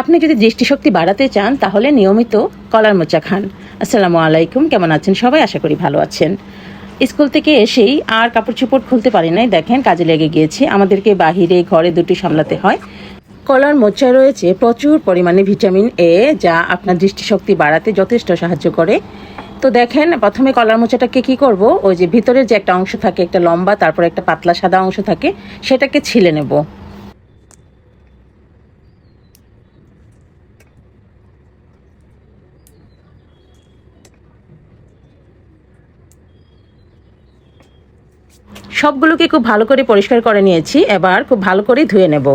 আপনি যদি দৃষ্টিশক্তি বাড়াতে চান তাহলে নিয়মিত কলার মোচা খান। আসসালামু আলাইকুম, কেমন আছেন সবাই? আশা করি ভালো আছেন। স্কুল থেকে এসেই আর কাপড় চোপড় খুলতে পারি নাই, দেখেন কাজে লেগে গিয়েছি। আমাদেরকে বাহিরে ঘরে দুটি সামলাতে হয়। কলার মোচায় রয়েছে প্রচুর পরিমাণে ভিটামিন এ, যা আপনার দৃষ্টিশক্তি বাড়াতে যথেষ্ট সাহায্য করে। তো দেখেন, প্রথমে কলার মোচাটাকে কি করব, ওই যে ভিতরের যে একটা অংশ থাকে, একটা লম্বা, তারপর একটা পাতলা সাদা অংশ থাকে, সেটাকে ছিলে নেব। সবগুলোকে খুব ভালো করে পরিষ্কার করে নিয়েছি, এবার খুব ভালো করে ধুয়ে নেব।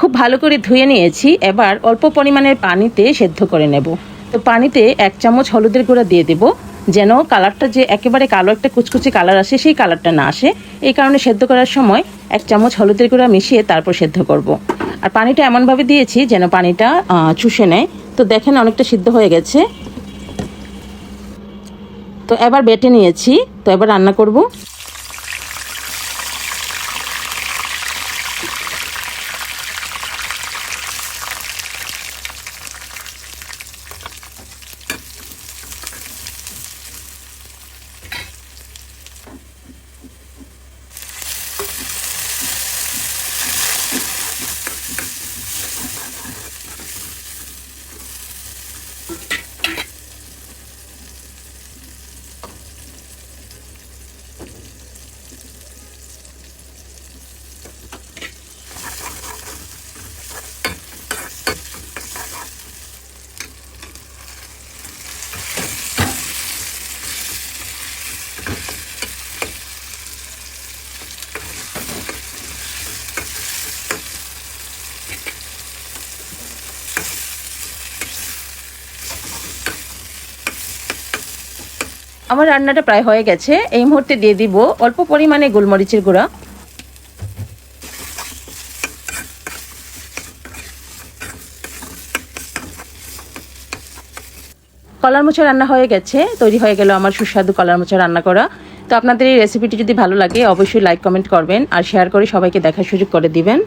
খুব ভালো করে ধুয়ে নিয়েছি, এবার অল্প পরিমাণের পানিতে সেদ্ধ করে নেব। তো পানিতে 1 চামচ হলুদের গুঁড়া দিয়ে দেব, যেন কালারটা যে একেবারে কালো একটা কুচকুচে কালার আসে, সেই কালারটা না আসে। এই কারণে সেদ্ধ করার সময় 1 চামচ হলুদের গুঁড়া মিশিয়ে তারপর সেদ্ধ করব। আর পানিটা এমনভাবে দিয়েছি যেন পানিটা চুষে নেয়। তো দেখেন অনেকটা সিদ্ধ হয়ে গেছে। তো এবার বেটে নিয়েছি, তো এবার রান্না করব। আমার রান্নাটা প্রায় হয়ে গেছে। এই মুহূর্তে দিয়ে দিব অল্প পরিমাণে গোলমরিচের গুঁড়া। কলার মোচা রান্না হয়ে গেছে, তৈরি হয়ে গেল আমার সুস্বাদু কলার মোচা রান্না করা। তো আপনাদের এই রেসিপিটি যদি ভালো লাগে অবশ্যই লাইক কমেন্ট করবেন আর শেয়ার করে সবাইকে দেখার সুযোগ করে দিবেন।